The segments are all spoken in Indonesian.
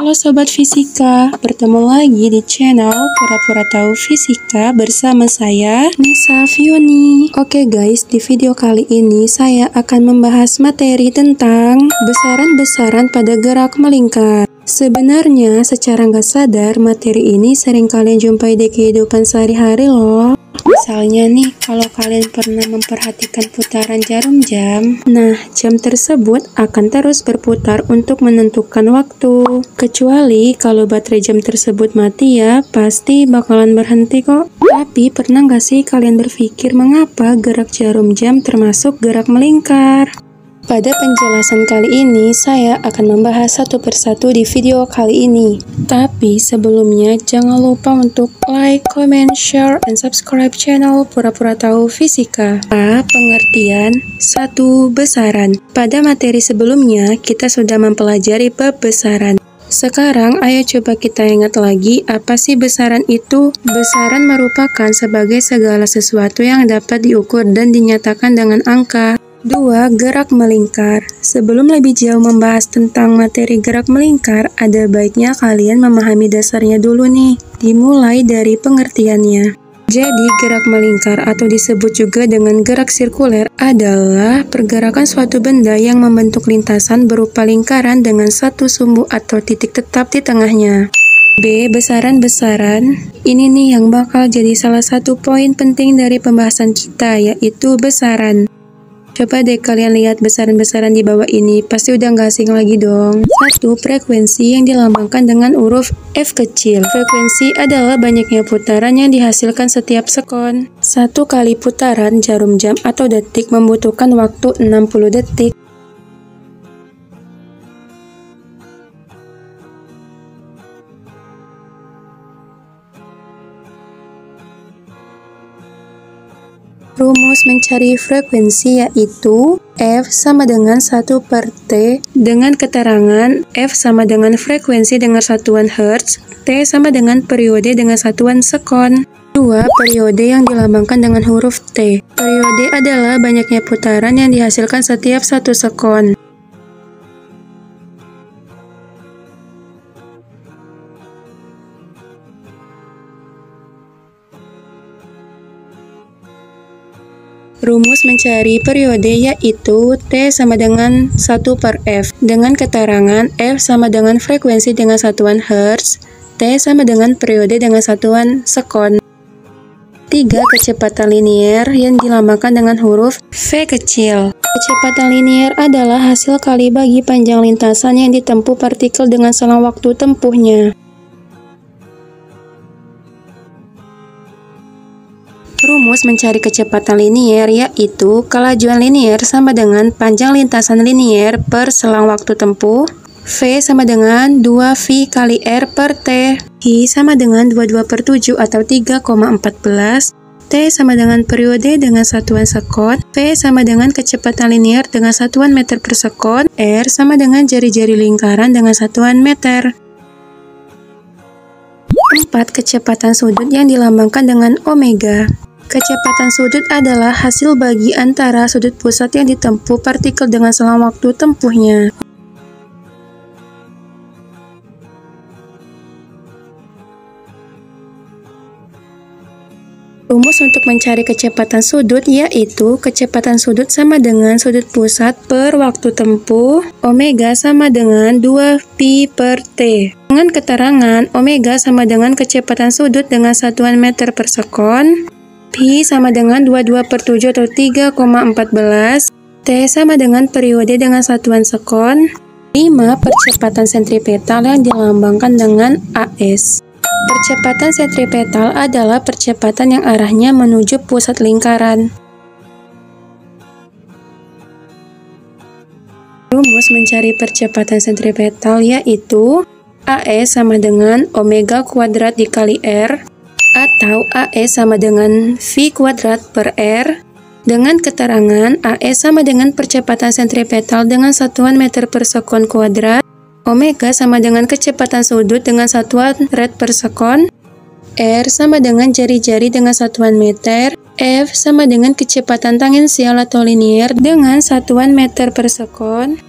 Halo Sobat Fisika, bertemu lagi di channel Pura-Pura Tahu Fisika bersama saya, Nisa Fioni. Oke guys, di video kali ini saya akan membahas materi tentang besaran-besaran pada gerak melingkar. Sebenarnya secara nggak sadar materi ini sering kalian jumpai di kehidupan sehari-hari loh. Misalnya nih, kalau kalian pernah memperhatikan putaran jarum jam, nah jam tersebut akan terus berputar untuk menentukan waktu. Kecuali kalau baterai jam tersebut mati ya, pasti bakalan berhenti kok. Tapi pernah nggak sih kalian berpikir mengapa gerak jarum jam termasuk gerak melingkar? Pada penjelasan kali ini, saya akan membahas satu persatu di video kali ini. Tapi sebelumnya, jangan lupa untuk like, comment, share, and subscribe channel Pura-Pura Tahu Fisika. Pengertian 1. Besaran. Pada materi sebelumnya, kita sudah mempelajari bab besaran. Sekarang, ayo coba kita ingat lagi, apa sih besaran itu? Besaran merupakan sebagai segala sesuatu yang dapat diukur dan dinyatakan dengan angka. 2. Gerak melingkar. Sebelum lebih jauh membahas tentang materi gerak melingkar, ada baiknya kalian memahami dasarnya dulu nih. Dimulai dari pengertiannya. Jadi, gerak melingkar atau disebut juga dengan gerak sirkuler adalah pergerakan suatu benda yang membentuk lintasan berupa lingkaran dengan satu sumbu atau titik tetap di tengahnya. B. Besaran-besaran. Ini nih yang bakal jadi salah satu poin penting dari pembahasan kita, yaitu besaran. Coba deh kalian lihat besaran-besaran di bawah ini, pasti udah nggak asing lagi dong. 1. Frekuensi yang dilambangkan dengan huruf F kecil. Frekuensi adalah banyaknya putaran yang dihasilkan setiap sekon. 1 kali putaran jarum jam atau detik membutuhkan waktu 60 detik. Rumus mencari frekuensi yaitu F sama dengan 1 per T dengan keterangan F sama dengan frekuensi dengan satuan Hertz, T sama dengan periode dengan satuan sekon. 2. Periode yang dilambangkan dengan huruf T. Periode adalah banyaknya putaran yang dihasilkan setiap 1 sekon. Rumus mencari periode yaitu T sama dengan 1 per F dengan keterangan F sama dengan frekuensi dengan satuan Hertz, T sama dengan periode dengan satuan sekon. 3. Kecepatan linier yang dilambangkan dengan huruf V kecil. Kecepatan linier adalah hasil kali bagi panjang lintasan yang ditempuh partikel dengan selang waktu tempuhnya. Rumus mencari kecepatan linier yaitu kelajuan linier sama dengan panjang lintasan linier per selang waktu tempuh. V sama dengan 2V kali R per T. I sama dengan 22/7 atau 3,14. T sama dengan periode dengan satuan sekon. V sama dengan kecepatan linier dengan satuan meter per sekon. R sama dengan jari-jari lingkaran dengan satuan meter. 4. Kecepatan sudut yang dilambangkan dengan omega. Kecepatan sudut adalah hasil bagi antara sudut pusat yang ditempuh partikel dengan selang waktu tempuhnya. Rumus untuk mencari kecepatan sudut yaitu kecepatan sudut sama dengan sudut pusat per waktu tempuh, omega sama dengan 2pi per T. Dengan keterangan, omega sama dengan kecepatan sudut dengan satuan meter per sekon, Pi sama dengan 22/7 atau 3,14, T sama dengan periode dengan satuan sekon, 5. Percepatan sentripetal yang dilambangkan dengan AS. Percepatan sentripetal adalah percepatan yang arahnya menuju pusat lingkaran. Rumus mencari percepatan sentripetal yaitu AS sama dengan omega kuadrat dikali R atau AS sama dengan V kuadrat per R dengan keterangan AS sama dengan percepatan sentripetal dengan satuan meter per sekon kuadrat, omega sama dengan kecepatan sudut dengan satuan rad per sekon, R sama dengan jari-jari dengan satuan meter, F sama dengan kecepatan tangensial atau linier dengan satuan meter per sekon,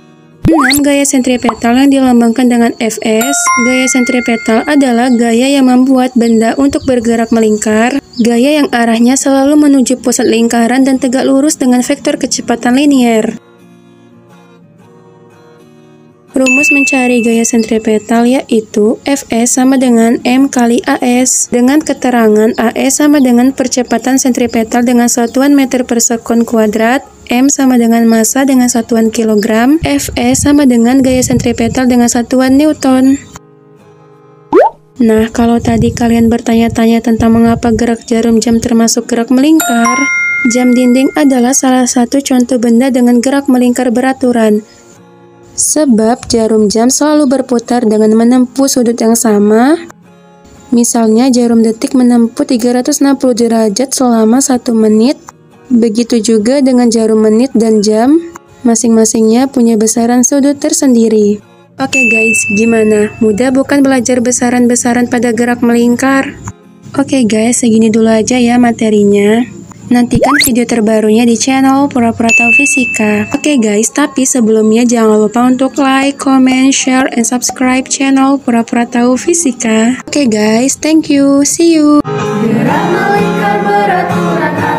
6. Gaya sentripetal yang dilambangkan dengan Fs. Gaya sentripetal adalah gaya yang membuat benda untuk bergerak melingkar. Gaya yang arahnya selalu menuju pusat lingkaran dan tegak lurus dengan vektor kecepatan linier. Rumus mencari gaya sentripetal yaitu Fs sama dengan M kali As, dengan keterangan As sama dengan percepatan sentripetal dengan satuan meter per sekon kuadrat, M sama dengan massa dengan satuan kilogram, Fs sama dengan gaya sentripetal dengan satuan Newton. Nah, kalau tadi kalian bertanya-tanya tentang mengapa gerak jarum jam termasuk gerak melingkar, jam dinding adalah salah satu contoh benda dengan gerak melingkar beraturan. Sebab jarum jam selalu berputar dengan menempuh sudut yang sama. Misalnya jarum detik menempuh 360 derajat selama 1 menit. Begitu juga dengan jarum menit dan jam, masing-masingnya punya besaran sudut tersendiri. Oke guys, gimana? Mudah bukan belajar besaran-besaran pada gerak melingkar? Oke guys, segini dulu aja ya materinya. Nantikan video terbarunya di channel Pura-Pura Tahu Fisika. Oke guys, tapi sebelumnya jangan lupa untuk like, comment, share, and subscribe channel Pura-Pura Tahu Fisika. Oke guys, thank you, see you. Gerak melingkar beraturan.